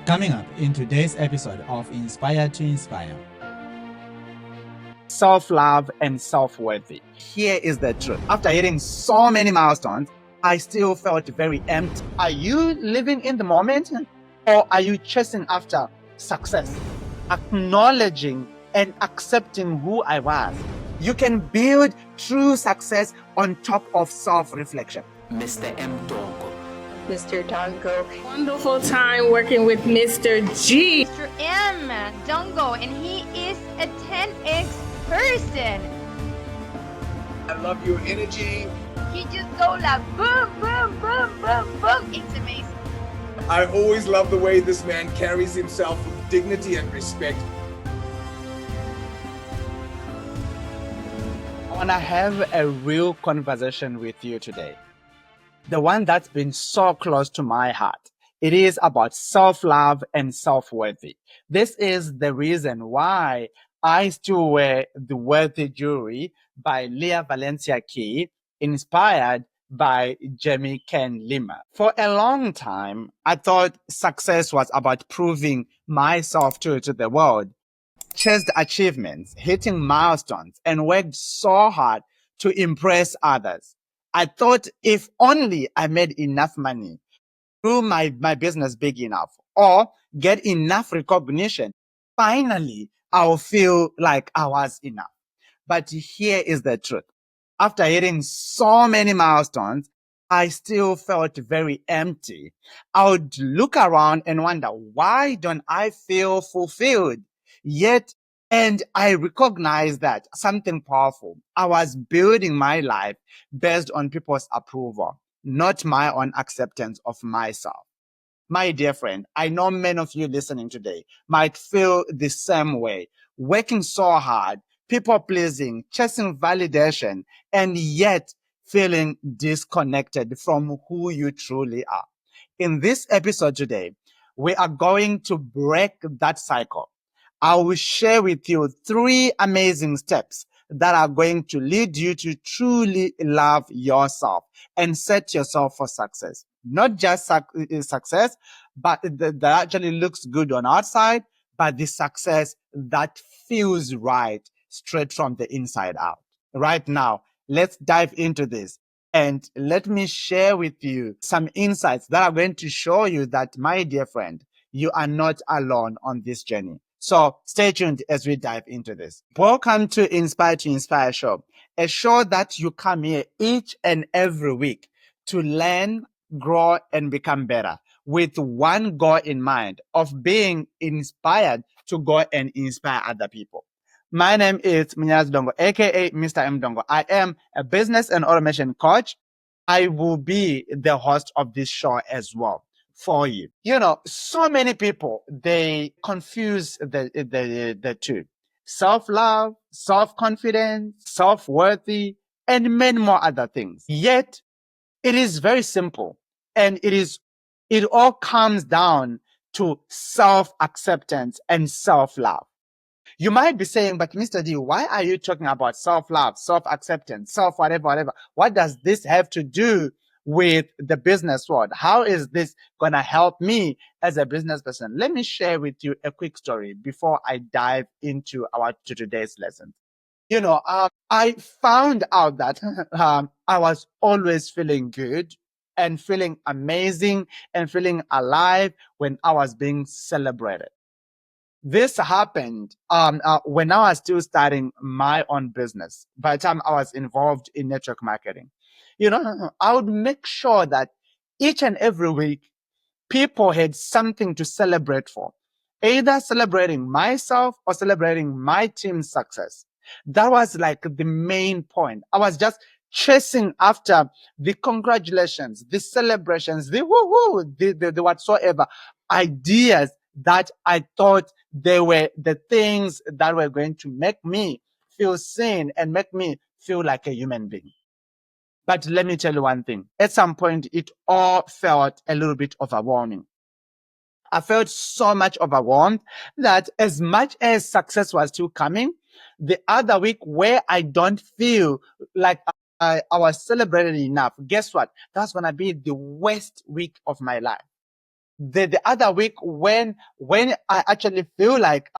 Coming up in today's episode of Inspire to Inspire. Self-love and self-worthy. Here is the truth. After hitting so many milestones, I still felt very empty. Are you living in the moment, or are you chasing after success? Acknowledging and accepting who I was. You can build true success on top of self-reflection. Mr. M Dongo. Mr. Dongo. Wonderful time working with Mr. G. Mr. M Dongo, and he is a 10x person. I love your energy. He just go like boom, boom, boom, boom, boom. It's amazing. I always love the way this man carries himself with dignity and respect. I want to have a real conversation with you today. The one that's been so close to my heart. It is about self-love and self-worthy. This is the reason why I still wear the Worthy Jewelry by Leah Valencia Key, inspired by Jamie Ken Lima. For a long time, I thought success was about proving myself to the world, chased achievements, hitting milestones, and worked so hard to impress others. I thought if only I made enough money, grew my business big enough, or get enough recognition, finally I'll feel like I was enough. But here is the truth. After hitting so many milestones, I still felt very empty. I would look around and wonder, why don't I feel fulfilled? Yet, and I recognized that something powerful. I was building my life based on people's approval, not my own acceptance of myself. My dear friend, I know many of you listening today might feel the same way, working so hard, people pleasing, chasing validation, and yet feeling disconnected from who you truly are. In this episode today, we are going to break that cycle. I will share with you 3 amazing steps that are going to lead you to truly love yourself and set yourself for success. Not just success, but that actually looks good on outside, but the success that feels right straight from the inside out. Right now, let's dive into this. And let me share with you some insights that are going to show you that, my dear friend, you are not alone on this journey. So stay tuned as we dive into this. Welcome to Inspire Show, a show that you come here each and every week to learn, grow, and become better with one goal in mind of being inspired to go and inspire other people. My name is M Dongo, aka Mr. M Dongo. I am a business and automation coach. I will be the host of this show as well for you. You know, so many people, they confuse the two. Self-love, self-confidence, self-worthy, and many more other things. Yet, it is very simple. And it all comes down to self-acceptance and self-love. You might be saying, but Mr. D, why are you talking about self-love, self-acceptance, whatever? What does this have to do with the business world? How is this going to help me as a business person? Let me share with you a quick story before I dive into today's lesson. You know, I found out that I was always feeling good and feeling amazing and feeling alive when I was being celebrated. This happened when I was still starting my own business. By the time I was involved in network marketing, you know, I would make sure that each and every week people had something to celebrate for, either celebrating myself or celebrating my team's success. That was like the main point. I was just chasing after the congratulations, the celebrations, the woo-woo, the whatsoever ideas that I thought they were the things that were going to make me feel seen and make me feel like a human being. But let me tell you one thing. At some point, it all felt a little bit overwhelming. I felt so much overwhelmed that as much as success was still coming, the other week where I don't feel like I was celebrated enough, guess what? That's going to be the worst week of my life. the other week when I actually feel like,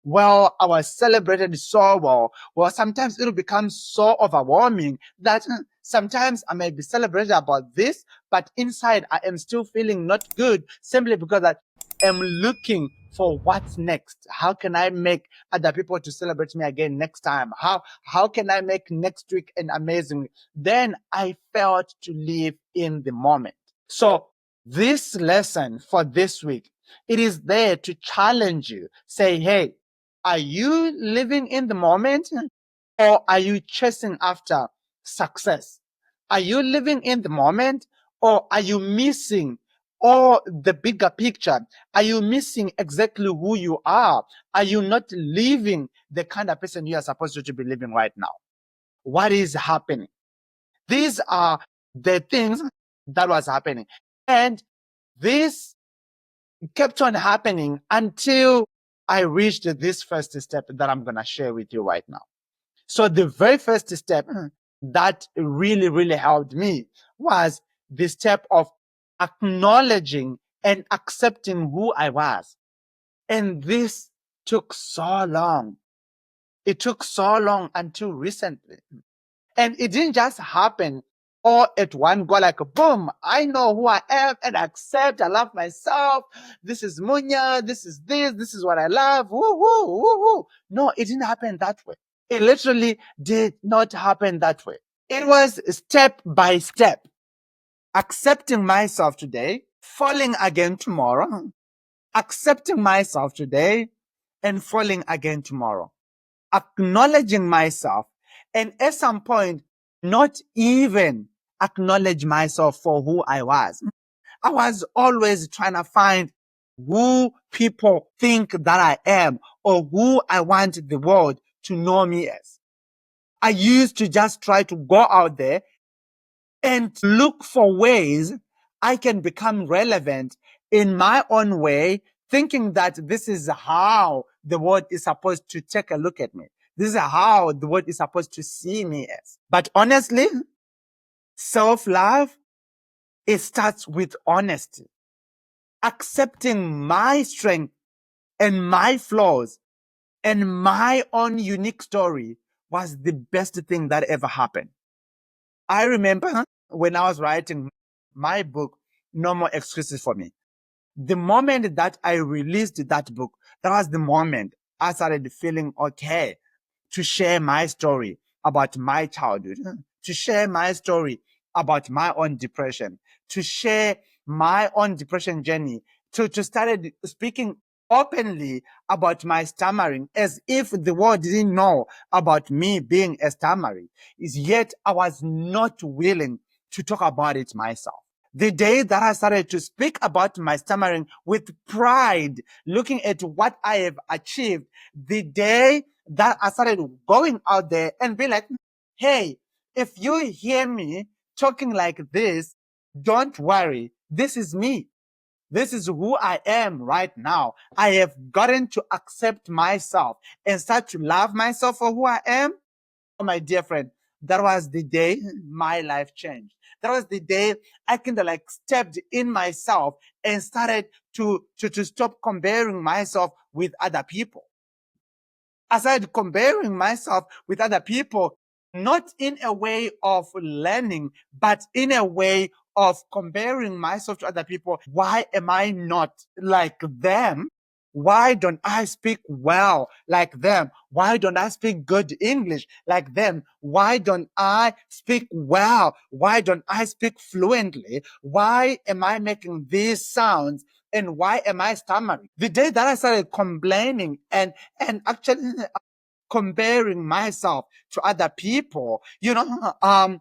well, I was celebrated so well. Well, sometimes it'll become so overwhelming that sometimes I may be celebrated about this, but inside I am still feeling not good simply because I am looking for what's next. How can I make other people to celebrate me again next time? How can I make next week an amazing week? Then I felt to live in the moment. So this lesson for this week, it is there to challenge you. Say, hey, are you living in the moment or are you chasing after success? Are you living in the moment or are you missing all the bigger picture? Are you missing exactly who you are? Are you not living the kind of person you are supposed to be living right now? What is happening? These are the things that was happening. And this kept on happening until I reached this first step that I'm going to share with you right now. So the very first step that really, really helped me was the step of acknowledging and accepting who I was. And this took so long. It took so long until recently. And it didn't just happen all at one go, like boom, I know who I am and I accept, I love myself. This is Munya, this is what I love. Woo, woo, woo, woo. No, it didn't happen that way. It literally did not happen that way. It was step by step. Accepting myself today, falling again tomorrow, accepting myself today, and falling again tomorrow. Acknowledging myself, and at some point, not even acknowledge myself for who I was. I was always trying to find who people think that I am or who I want the world to know me as. I used to just try to go out there and look for ways I can become relevant in my own way, thinking that this is how the world is supposed to take a look at me. This is how the world is supposed to see me as. But honestly, self-love, it starts with honesty. Accepting my strength and my flaws and my own unique story was the best thing that ever happened. I remember when I was writing my book, No More Excuses for Me. The moment that I released that book, that was the moment I started feeling okay to share my story about my childhood, to share my story about my own depression, to share my own depression journey, to started speaking openly about my stammering as if the world didn't know about me being a stammering. Yet I was not willing to talk about it myself. The day that I started to speak about my stammering with pride, looking at what I have achieved, the day that I started going out there and be like, hey, if you hear me talking like this, don't worry. This is me. This is who I am right now. I have gotten to accept myself and start to love myself for who I am. Oh, my dear friend, that was the day my life changed. That was the day I kind of like stepped in myself and started to stop comparing myself with other people. I started comparing myself with other people, not in a way of learning, but in a way of comparing myself to other people. Why am I not like them? Why don't I speak well like them? Why don't I speak good English like them? Why don't I speak well? Why don't I speak fluently? Why am I making these sounds? And why am I stammering? The day that I started complaining and actually comparing myself to other people, that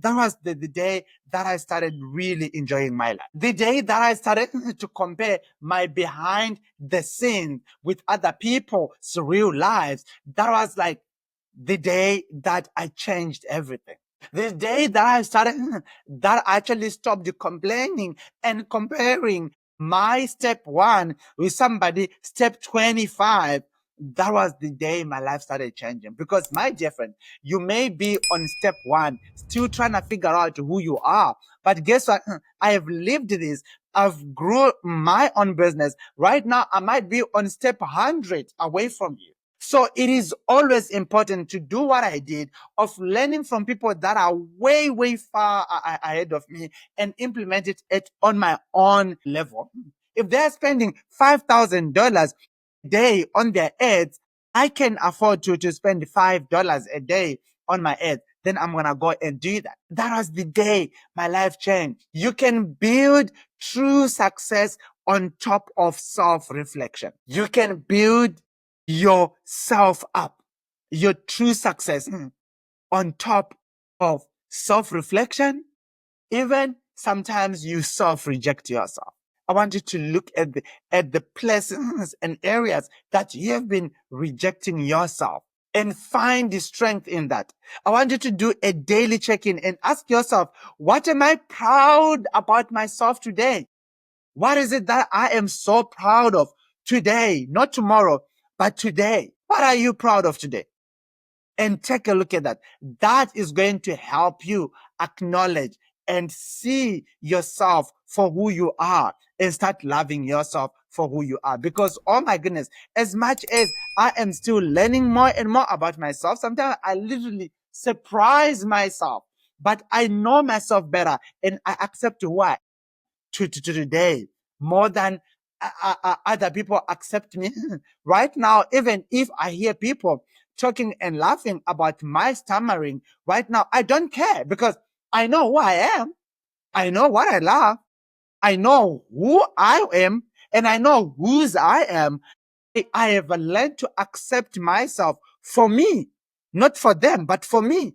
was the day that I started really enjoying my life. The day that I started to compare my behind the scenes with other people's real lives, that was like the day that I changed everything. The day that I started, that I actually stopped complaining and comparing my step 1 with somebody step 25. That was the day my life started changing. Because, my dear friend, you may be on step 1, still trying to figure out who you are. But guess what? I have lived this. I've grew my own business. Right now, I might be on step 100 away from you. So it is always important to do what I did of learning from people that are way, way far ahead of me and implement it on my own level. If they're spending $5,000 a day on their ads, I can afford to spend $5 a day on my ads. Then I'm going to go and do that. That was the day my life changed. You can build true success on top of self-reflection. You can build yourself up, your true success on top of self-reflection. Even sometimes you self-reject yourself. I want you to look at the places and areas that you have been rejecting yourself and find the strength in that. I want you to do a daily check-in and ask yourself, what am I proud about myself today? What is it that I am so proud of today? Not tomorrow, but today. What are you proud of today? And take a look at that. That is going to help you acknowledge and see yourself for who you are and start loving yourself for who you are. Because, oh my goodness, as much as I am still learning more and more about myself, sometimes I literally surprise myself, but I know myself better and I accept who I am to today more than other people accept me. Right now, even if I hear people talking and laughing about my stammering, right now, I don't care because I know who I am. I know what I love. I know who I am and I know whose I am. I have learned to accept myself for me, not for them, but for me.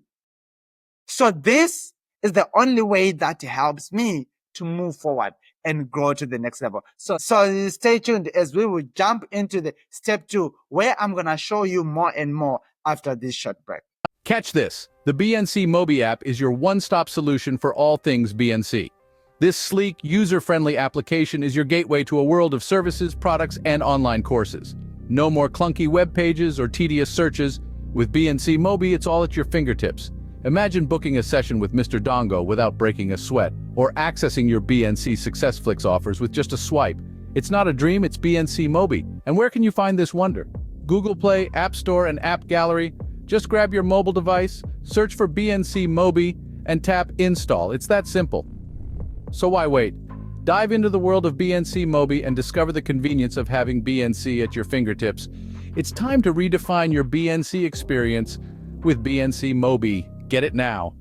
So this is the only way that helps me to move forward and grow to the next level. So stay tuned as we will jump into the step 2, where I'm going to show you more and more after this short break. Catch this. The BNC Mobi app is your one-stop solution for all things BNC. This sleek, user-friendly application is your gateway to a world of services, products, and online courses. No more clunky web pages or tedious searches. With BNC Mobi, it's all at your fingertips. Imagine booking a session with Mr. Dongo without breaking a sweat, or accessing your BNC SuccessFlix offers with just a swipe. It's not a dream, it's BNC Mobi. And where can you find this wonder? Google Play, App Store, and App Gallery. Just grab your mobile device, search for BNC Mobi, and tap Install. It's that simple. So why wait? Dive into the world of BNC Mobi and discover the convenience of having BNC at your fingertips. It's time to redefine your BNC experience with BNC Mobi. Get it now.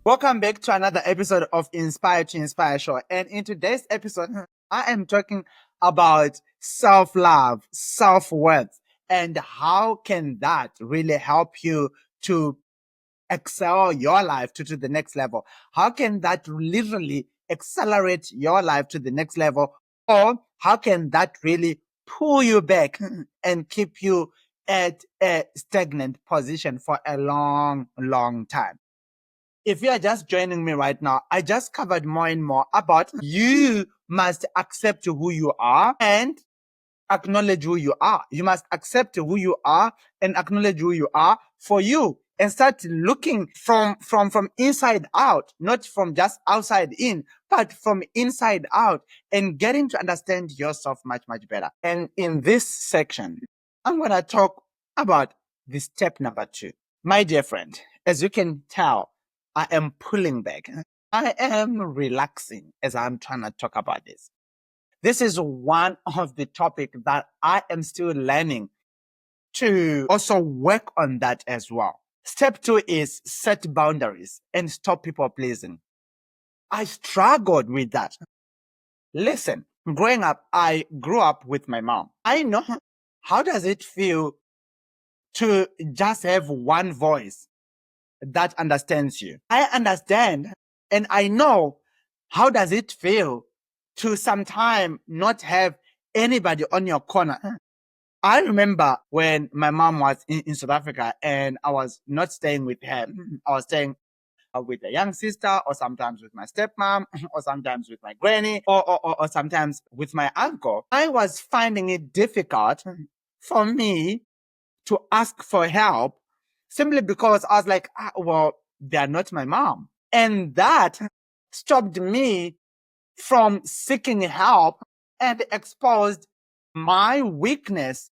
Welcome back to another episode of Inspire to Inspire Show. And in today's episode, I am talking about self-love, self-worth, and how can that really help you to excel your life to the next level? How can that literally accelerate your life to the next level? Or how can that really pull you back and keep you at a stagnant position for a long, long time? If you are just joining me right now, I just covered more and more about you must accept who you are and acknowledge who you are. You must accept who you are and acknowledge who you are for you, and start looking from inside out, not from just outside in, but from inside out, and getting to understand yourself much, much better. And in this section, I'm going to talk about the step number 2. My dear friend, as you can tell, I am pulling back. I am relaxing as I'm trying to talk about this. This is one of the topics that I am still learning to also work on that as well. Step 2 is set boundaries and stop people pleasing. I struggled with that. Listen, growing up, I grew up with my mom. I know how does it feel to just have one voice that understands you. I understand and I know how does it feel to sometimes not have anybody on your corner. I remember when my mom was in South Africa and I was not staying with her. I was staying with a young sister, or sometimes with my stepmom, or sometimes with my granny, or sometimes with my uncle. I was finding it difficult for me to ask for help simply because I was like, well, they are not my mom. And that stopped me from seeking help and exposed my weakness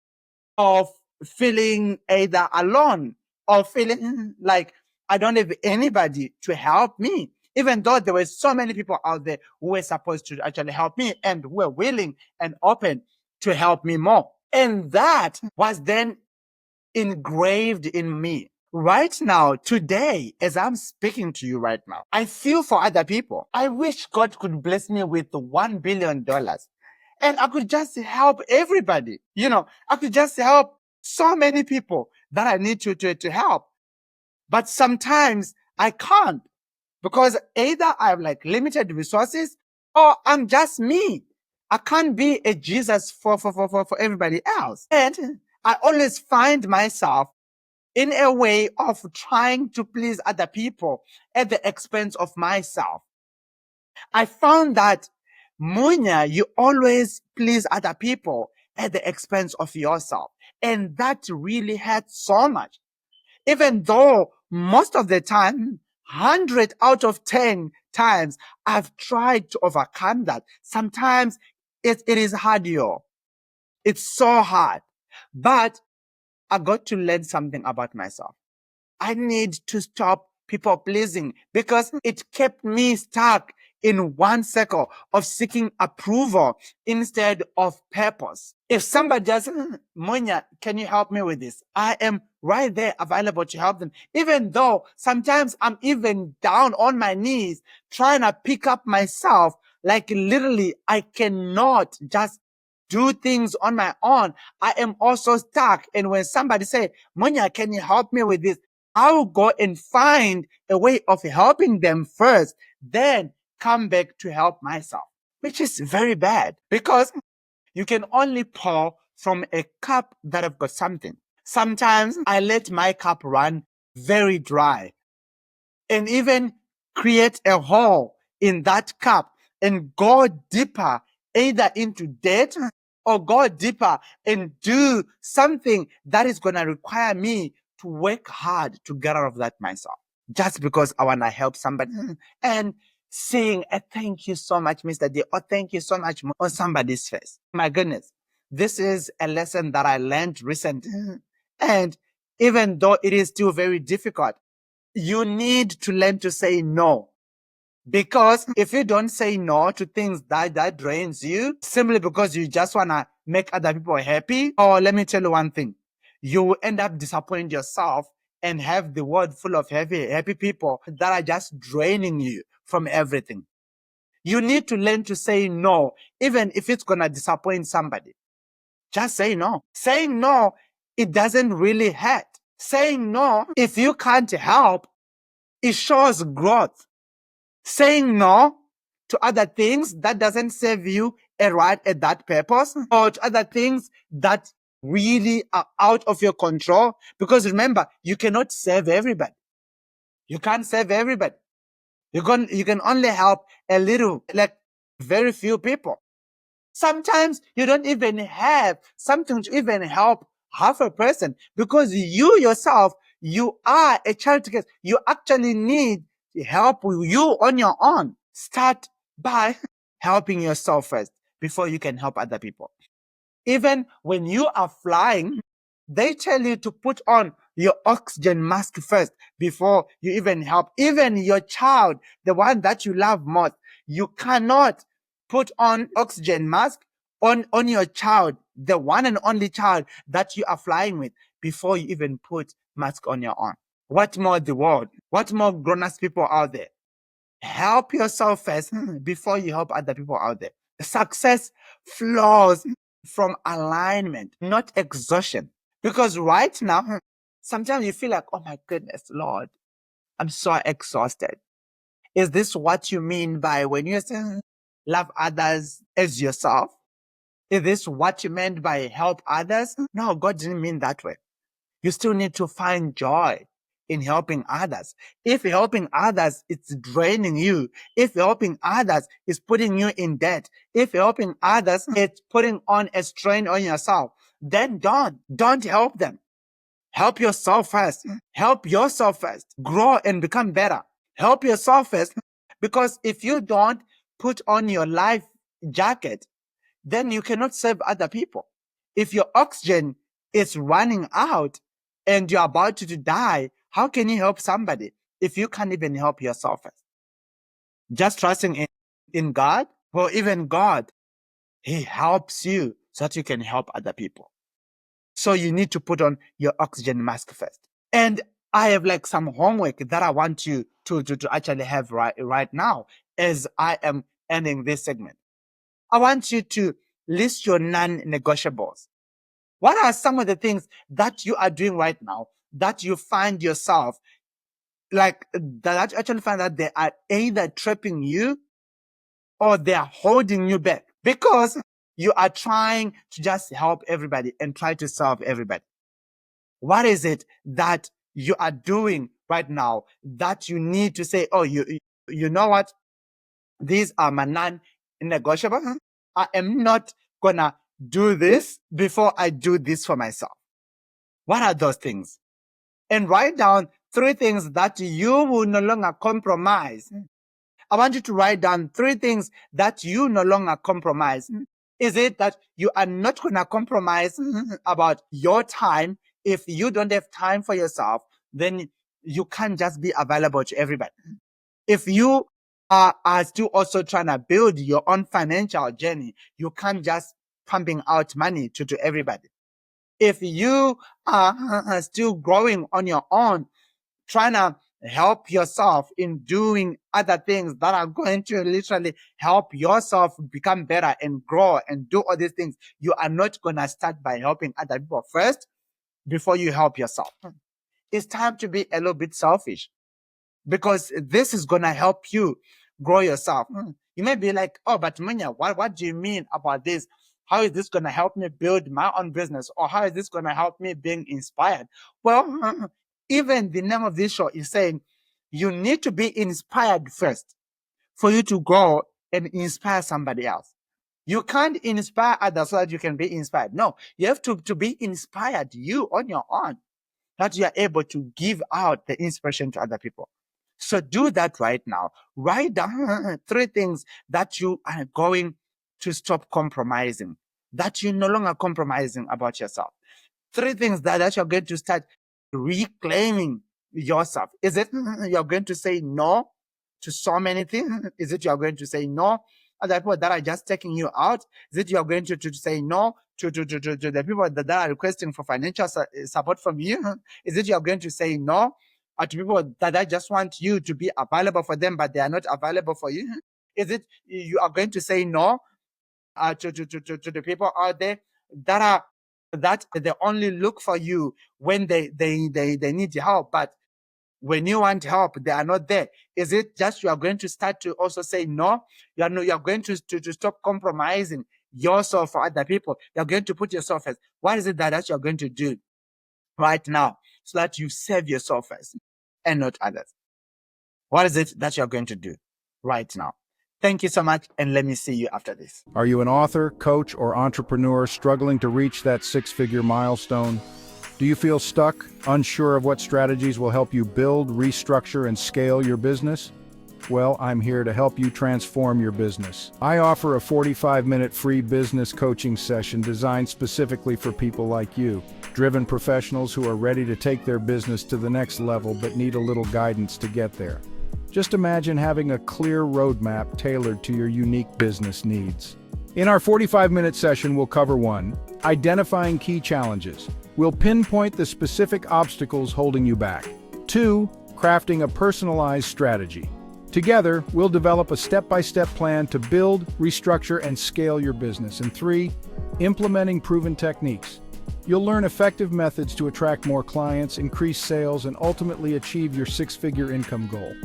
of feeling either alone or feeling like I don't have anybody to help me, even though there were so many people out there who were supposed to actually help me and who were willing and open to help me more. And that was then engraved in me. Right now, today, as I'm speaking to you right now, I feel for other people. I wish God could bless me with $1 billion and I could just help everybody. I could just help so many people that I need to help. But sometimes I can't because either I have like limited resources or I'm just me. I can't be a Jesus for everybody else. And I always find myself in a way of trying to please other people at the expense of myself. I found that, Munya, you always please other people at the expense of yourself. And that really hurts so much. Even though most of the time, 100 out of 10 times, I've tried to overcome that. Sometimes it is hard, yo. It's so hard. But I got to learn something about myself. I need to stop people pleasing because it kept me stuck in one circle of seeking approval instead of purpose. If somebody does, Monya, can you help me with this? I am right there available to help them. Even though sometimes I'm even down on my knees trying to pick up myself, like literally I cannot just do things on my own. I am also stuck. And when somebody say, Monya, can you help me with this? I will go and find a way of helping them first, then come back to help myself, which is very bad because you can only pour from a cup that have got something. Sometimes I let my cup run very dry and even create a hole in that cup and go deeper either into debt or go deeper and do something that is going to require me to work hard to get out of that myself just because I want to help somebody and saying a thank you so much, Mr. D, or thank you so much on somebody's face. My goodness, this is a lesson that I learned recently. And even though it is still very difficult, you need to learn to say no. Because if you don't say no to things that drains you, simply because you just want to make other people happy, or let me tell you one thing, you will end up disappointing yourself and have the world full of happy people that are just draining you from everything. You need to learn to say no, even if it's going to disappoint somebody. Just say no. Saying no, it doesn't really hurt. Saying no, if you can't help, it shows growth. Saying no to other things that doesn't serve you right at that purpose, or to other things that really are out of your control. Because remember, you cannot serve everybody. You can't serve everybody. You can only help a little, like very few people. Sometimes you don't even have something to even help half a person because you yourself, you are a charity case. You actually need help you on your own. Start by helping yourself first before you can help other people. Even when you are flying, they tell you to put on your oxygen mask first before you even help. Even your child, the one that you love most, you cannot put on oxygen mask on your child, the one and only child that you are flying with, before you even put mask on your own. What more the world? What more grown-ups people out there? Help yourself first before you help other people out there. Success flows from alignment, not exhaustion. Because right now, sometimes you feel like, oh my goodness, Lord, I'm so exhausted. Is this what you mean by when you say love others as yourself? Is this what you meant by help others? No, God didn't mean that way. You still need to find joy in helping others. If helping others is draining you, if helping others is putting you in debt, if helping others is putting on a strain on yourself, then don't help them. Help yourself first. Help yourself first. Grow and become better. Help yourself first, because if you don't, put on your life jacket, then you cannot save other people. If your oxygen is running out and you're about to die, how can you help somebody if you can't even help yourself? Just trusting in God, well, even God, He helps you so that you can help other people. So you need to put on your oxygen mask first. And I have like some homework that I want you to actually have right now as I am ending this segment. I want you to list your non-negotiables. What are some of the things that you are doing right now that you find yourself like that you actually find that they are either trapping you or they are holding you back because you are trying to just help everybody and try to serve everybody? What is it that you are doing right now that you need to say, oh, you know what? These are my non-negotiable. I am not gonna do this before I do this for myself. What are those things? And write down 3 things that you will no longer compromise. I want you to write down 3 things that you no longer compromise. Is it that you are not going to compromise about your time? If you don't have time for yourself, then you can't just be available to everybody. If you are still also trying to build your own financial journey, you can't just pumping out money to everybody. If you are still growing on your own, trying to help yourself in doing other things that are going to literally help yourself become better and grow and do all these things, you are not going to start by helping other people first before you help yourself. It's time to be a little bit selfish because this is going to help you grow yourself. You may be like, oh, but Munya, what do you mean about this? How is this going to help me build my own business? Or how is this going to help me being inspired? Well, even the name of this show is saying you need to be inspired first for you to grow and inspire somebody else. You can't inspire others so that you can be inspired. No, you have to be inspired you on your own, that you are able to give out the inspiration to other people. So do that right now. Write down 3 things that you are going to stop compromising, that you're no longer compromising about yourself. 3 things that you're going to start reclaiming yourself. Is it you're going to say no to so many things? Is it you're going to say no other people that are just taking you out? Is it you're going to say no to the people that are requesting for financial support from you? Is it you're going to say no to people that just want you to be available for them, but they are not available for you? Is it you are going to say no to the people out there that they only look for you when they need help, but when you want help, they are not there? Is it just you are going to start to also say no? You are going to stop compromising yourself for other people. You're going to put yourself first. What is it that you're going to do right now so that you save yourself first and not others? What is it that you're going to do right now? Thank you so much, and let me see you after this. Are you an author, coach, or entrepreneur struggling to reach that 6-figure milestone? Do you feel stuck, unsure of what strategies will help you build, restructure, and scale your business? Well, I'm here to help you transform your business. I offer a 45-minute free business coaching session designed specifically for people like you, driven professionals who are ready to take their business to the next level but need a little guidance to get there. Just imagine having a clear roadmap tailored to your unique business needs. In our 45-minute session, we'll cover 1, identifying key challenges. We'll pinpoint the specific obstacles holding you back. 2, crafting a personalized strategy. Together, we'll develop a step-by-step plan to build, restructure, and scale your business. And 3, implementing proven techniques. You'll learn effective methods to attract more clients, increase sales, and ultimately achieve your 6-figure income goal.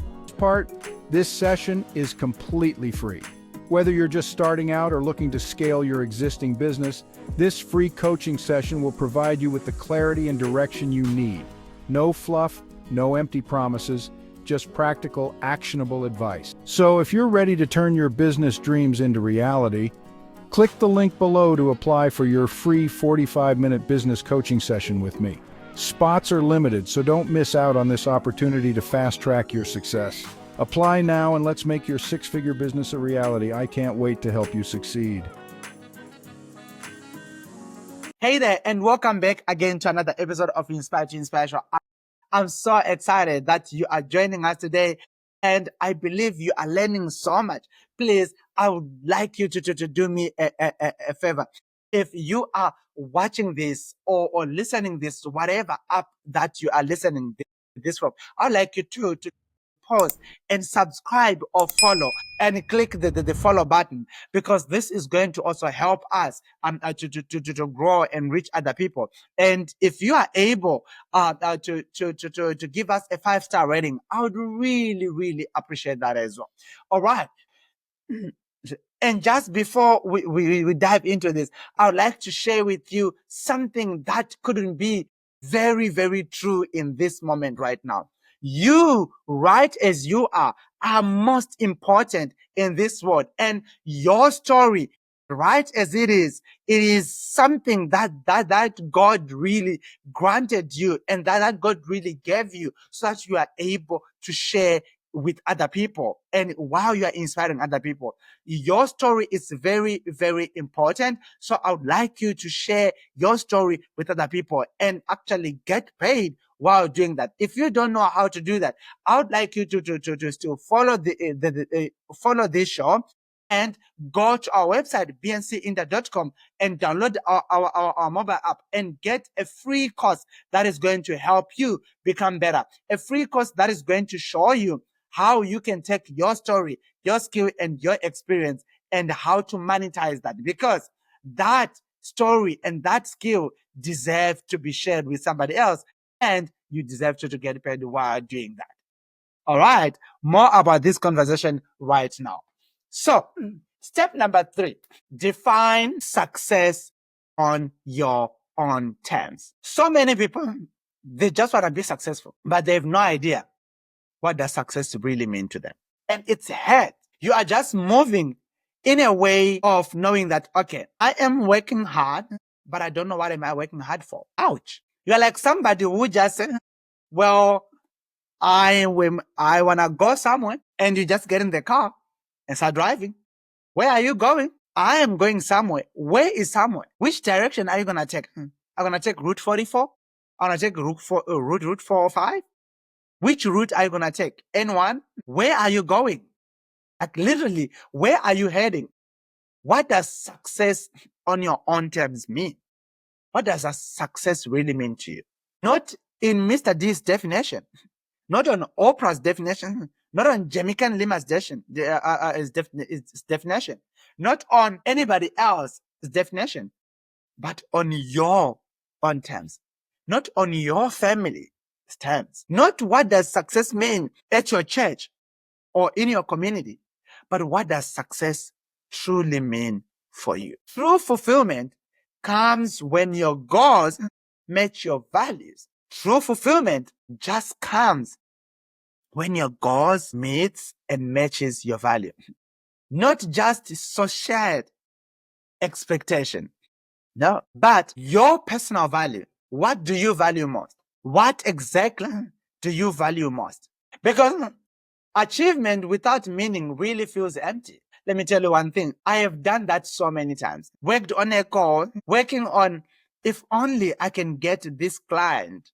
This session is completely free. Whether you're just starting out or looking to scale your existing business, this free coaching session will provide you with the clarity and direction you need. No fluff, no empty promises, just practical, actionable advice. So if you're ready to turn your business dreams into reality, click the link below to apply for your free 45-minute business coaching session with me. Spots are limited, so don't miss out on this opportunity to fast-track your success. Apply now and let's make your six-figure business a reality. I can't wait to help you succeed. Hey there, and welcome back again to another episode of Inspire to Inspire Show. I'm so excited that you are joining us today, and I believe you are learning so much. Please, I would like you to do me a favor. If you are watching this or listening this, whatever app that you are listening this from, I'd like you to pause and subscribe or follow and click the follow button, because this is going to also help us to grow and reach other people. And if you are able to give us a 5-star rating, I would really appreciate that as well. All right. And just before we dive into this, I would like to share with you something that couldn't be very true in this moment right now. You, right as you are most important in this world. And your story, right as it is something that God really granted you, and that God really gave you, so that you are able to share with other people, and while you are inspiring other people. Your story is very important. So I would like you to share your story with other people and actually get paid while doing that. If you don't know how to do that, I would like you to still follow follow this show and go to our website, bncinter.com, and download our mobile app and get a free course that is going to help you become better. A free course that is going to show you how you can take your story, your skill, and your experience, and how to monetize that, because that story and that skill deserve to be shared with somebody else, and you deserve to get paid while doing that. All right, more about this conversation right now. So, step number 3, define success on your own terms. So many people, they just want to be successful, but they have no idea what does success really mean to them. And it's hard. You are just moving in a way of knowing that, okay, I am working hard, but I don't know what am I working hard for. Ouch. You're like somebody who just said, well, I want to go somewhere, and you just get in the car and start driving. Where are you going? I am going somewhere. Where is somewhere? Which direction are you going to take? I'm going to take Route 44? I'm going to take Route 405? Which route are you going to take? N1? Where are you going? Like literally, where are you heading? What does success on your own terms mean? What does a success really mean to you? Not in Mr. D's definition, not on Oprah's definition, not on Jamaican Lima's definition, not on anybody else's definition, but on your own terms, not on your family terms. Not what does success mean at your church or in your community, but what does success truly mean for you? True fulfillment comes when your goals match your values. True fulfillment just comes when your goals meets and matches your value, not just social expectation. No, but your personal value. What do you value most? What exactly do you value most? Because achievement without meaning really feels empty. Let me tell you one thing. I have done that so many times. Worked on a call, working on, if only I can get this client,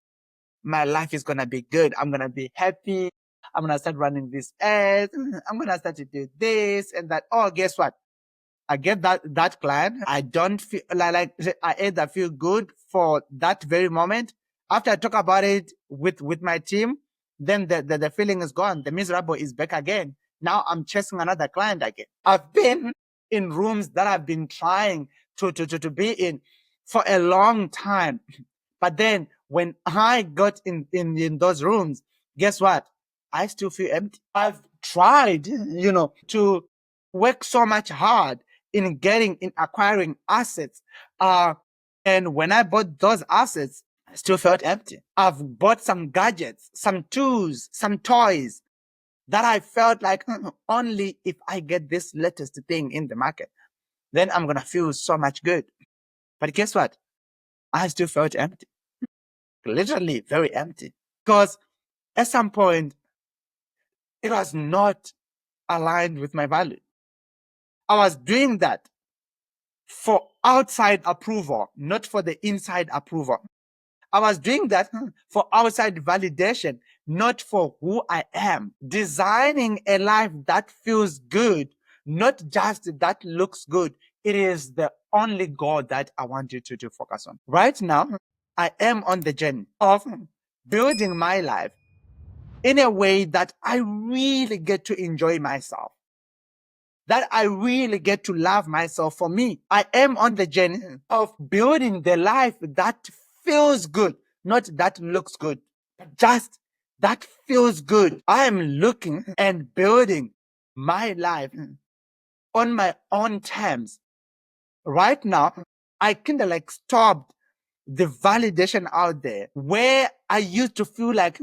my life is going to be good. I'm going to be happy. I'm going to start running this ads. I'm going to start to do this and that. Oh, guess what? I get that client. I don't feel like I either feel good for that very moment. After I talk about it with my team, then the feeling is gone. The miserable is back again. Now I'm chasing another client again. I've been in rooms that I've been trying to be in for a long time. But then when I got in those rooms, guess what? I still feel empty. I've tried, to work so much hard in acquiring assets. And when I bought those assets, I still felt empty. I've bought some gadgets, some tools, some toys that I felt like only if I get this latest thing in the market, then I'm going to feel so much good. But guess what? I still felt empty. Literally very empty. Because at some point, it was not aligned with my value. I was doing that for outside approval, not for the inside approval. I was doing that for outside validation, not for who I am. Designing a life that feels good, not just that looks good. It is the only goal that I want you to focus on. Right now, I am on the journey of building my life in a way that I really get to enjoy myself, that I really get to love myself for me. I am on the journey of building the life that feels good, not that looks good, but just that feels good. I am looking and building my life on my own terms. Right now, I kind of like stopped the validation out there where I used to feel like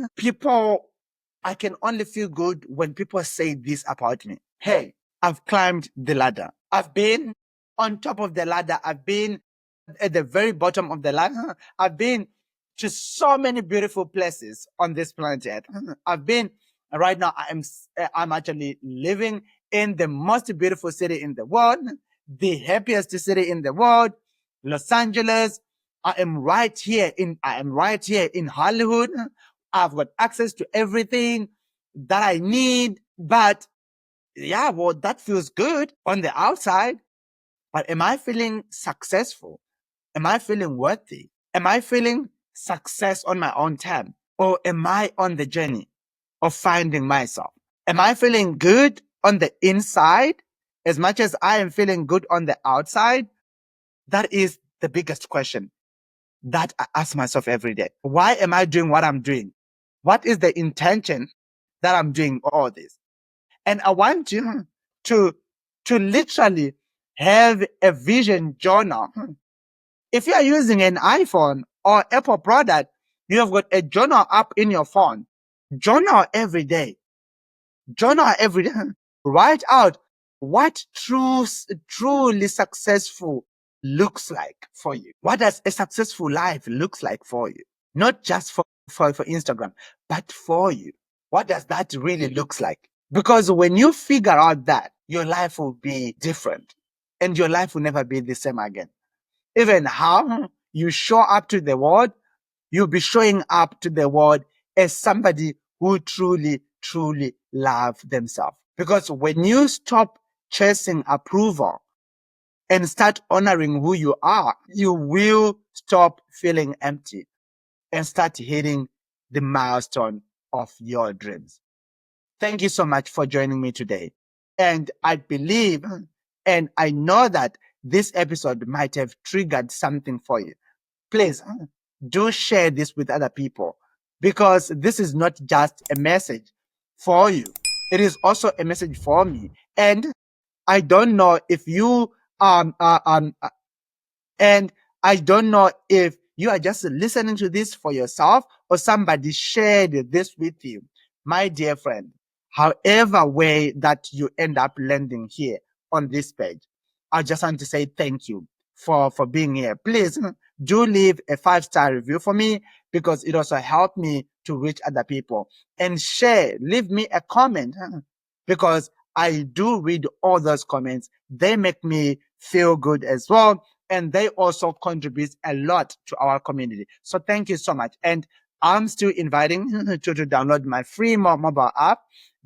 I can only feel good when people say this about me. Hey, I've climbed the ladder. I've been on top of the ladder. I've been at the very bottom of the ladder. I've been to so many beautiful places on this planet. I've been right now. I'm actually living in the most beautiful city in the world, the happiest city in the world, Los Angeles. I am right here in Hollywood. I've got access to everything that I need. But yeah, well, that feels good on the outside. But am I feeling successful? Am I feeling worthy? Am I feeling success on my own term? Or am I on the journey of finding myself? Am I feeling good on the inside as much as I am feeling good on the outside? That is the biggest question that I ask myself every day. Why am I doing what I'm doing? What is the intention that I'm doing all this? And I want you to literally have a vision journal. If you are using an iPhone or Apple product, you have got a journal app in your phone. Journal every day. Journal every day. Write out what truly successful looks like for you. What does a successful life looks like for you? Not just for Instagram, but for you. What does that really looks like? Because when you figure out that, your life will be different and your life will never be the same again. Even how you show up to the world, you'll be showing up to the world as somebody who truly, truly love themselves. Because when you stop chasing approval and start honoring who you are, you will stop feeling empty and start hitting the milestone of your dreams. Thank you so much for joining me today. And I believe and I know that this episode might have triggered something for you. Please do share this with other people, because this is not just a message for you. It is also a message for me. And I don't know if you and I don't know if you are just listening to this for yourself or somebody shared this with you. My dear friend, however way that you end up landing here on this page, I just want to say thank you for being here. Please do leave a 5-star review for me, because it also helped me to reach other people. And share, leave me a comment, because I do read all those comments. They make me feel good as well. And they also contribute a lot to our community. So thank you so much. And I'm still inviting you to download my free mobile app,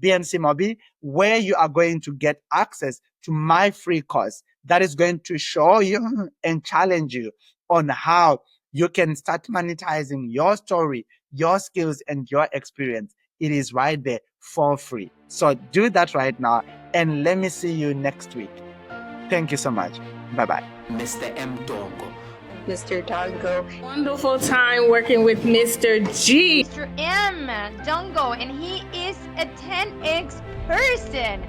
BNC Mobi, where you are going to get access to my free course that is going to show you and challenge you on how you can start monetizing your story, your skills, and your experience. It is right there for free. So do that right now, and let me see you next week. Thank you so much. Bye-bye. Mr. M Dongo. Mr. Dongo. Wonderful time working with Mr. G. Mr. M Dongo, and he is a 10x person.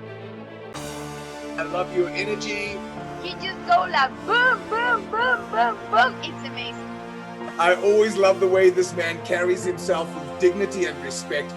I love your energy. He just go like boom, boom, boom, boom, boom. It's amazing. I always love the way this man carries himself with dignity and respect.